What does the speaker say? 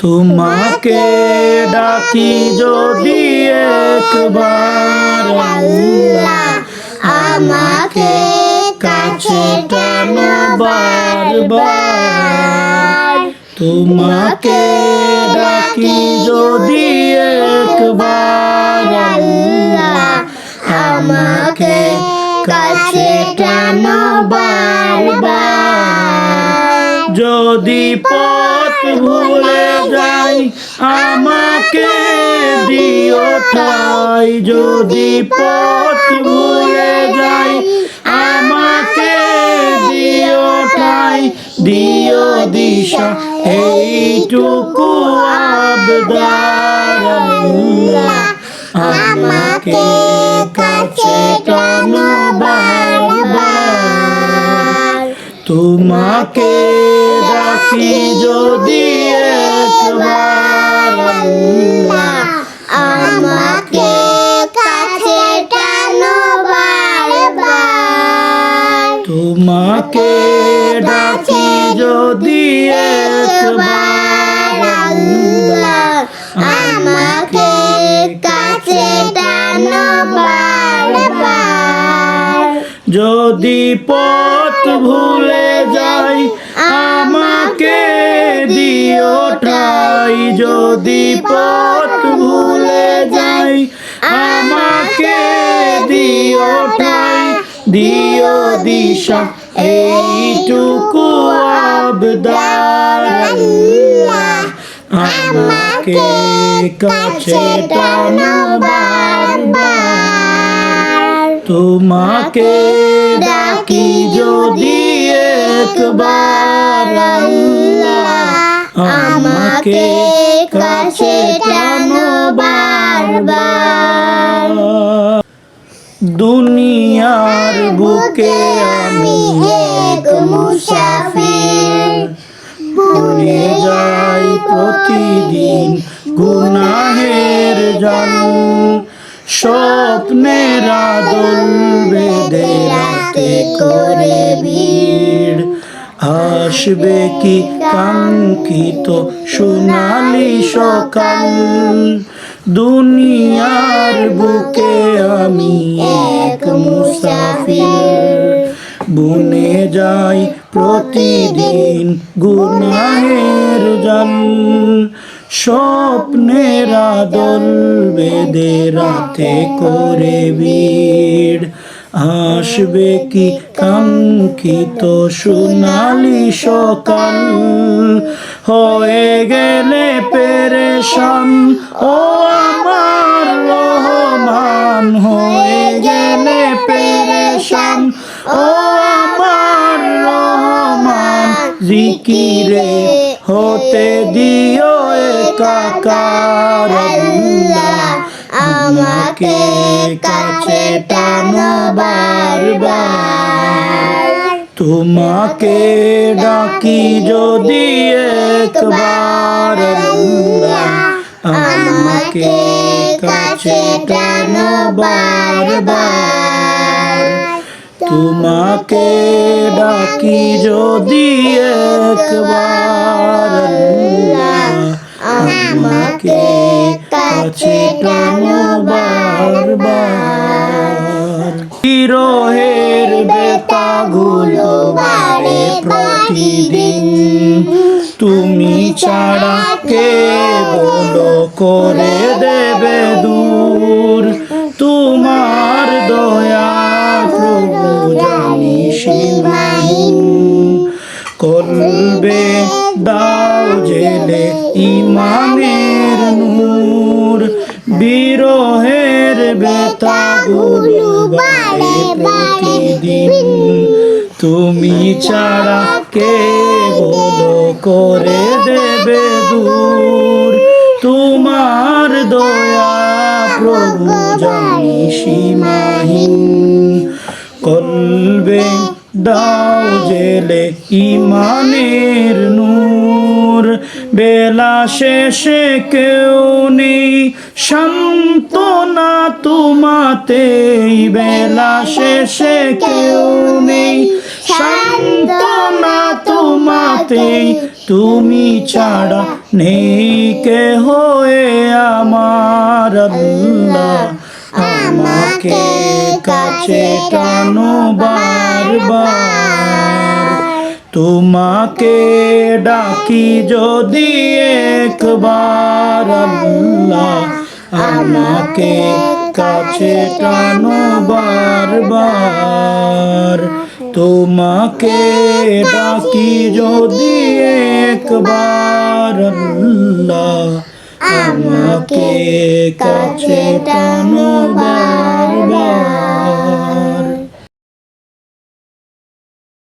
তোমাকে ডাকি যদি একবার আল্লাহ আমাকে কাছে টানো বারবার। তোমাকে ডাকি যদি একবার আল্লাহ আমাকে কাছে টানো বারবার। যদি পথ ভুলে যাই আমাকে দিও ঠাই, যদি পথ ভুলে যাই আমাকে দিও ঠাই, দিও দিশা এইটুকু আবদার আল্লাহ আমাকে কাছে টানো বারবার। তোমাকে ডাকি যদি একবার আল্লাহ আমাকে কাছে টানো বারবার। তোমাকে ডাকি যদি একবার আল্লাহ আমাকে কাছে টানো বারবার। যদি পথ ভুলে যাই আমাকে দিও ঠাই, যদি পথ ভুলে যাই আমাকে দিও ঠাই, দিও দিশা এইটুকু আবদার আল্লাহ আমাকে কাছে টানো বারবার। তোমাকে ডাকি যদি একবার আল্লাহ আমাকে কাছে টানো বারবার। দুনিয়ার বুকে আমি এক মুসাফির, বনে যাই প্রতিদিন গুনাহের জাল। স্বপ্নের আদল বেঁধে রাতে করে ভিড়, আসবে কি কাঙ্ক্ষিত সোনালি সকাল। দুনিয়ার বুকে আমি এক মুসাফির, বনে যাই প্রতিদিন গুনাহের জাল। স্বপ্নের আদল বেঁধে রাতে করে ভিড়, আসবে কি কাঙ্ক্ষিত সোনালি সকাল। হয়ে গেলে পেরেশান ও আমার রহমান, হয়ে গেলে পেরেশান ও আমার রহমান। জিকিরে হতে দিও একাকার আল্লাহ আমাকে কাছে টানো বারবার। তোমাকে ডাকি যদি একবার আল্লাহ আমাকে কাছে টানো বারবার। তোমাকে ডাকি যদি একবার আল্লাহ আমাকে কাছে টানো বারবার। বিরহের বেতাগুলো বাড়ে প্রতিদিন, তুমি ছাড়া কে বলো করে দেবে দূর। তোমার দয়া প্রভু জানি সীমাহীন, কলবে দাও জেলে ইমানের নূর। বিরহের বেতাগুলো বাড়ে প্রতিদিন, তুমি ছাড়া কে বলো করে দেবে দূর। তোমার দয়া প্রভু জানি সীমাহীন, কলবে দাও জেলে ইমানের নূর। বেলা শেষে কেউ নেই সান্ত্বনা তোমাতেই, বেলা শেষে কেউ নেই সান্ত্বনা তোমাতেই। তুমি ছাড়া নেই কে হয়ে আমার আল্লাহ আমাকে কাছে টানো বারবার তোমাকে ডাকি যদি একবার আল্লাহ আমাকে কাছে টানো বারবার তোমাকে ডাকি যদি একবার আল্লাহ আমাকে কাছে টানো বারবার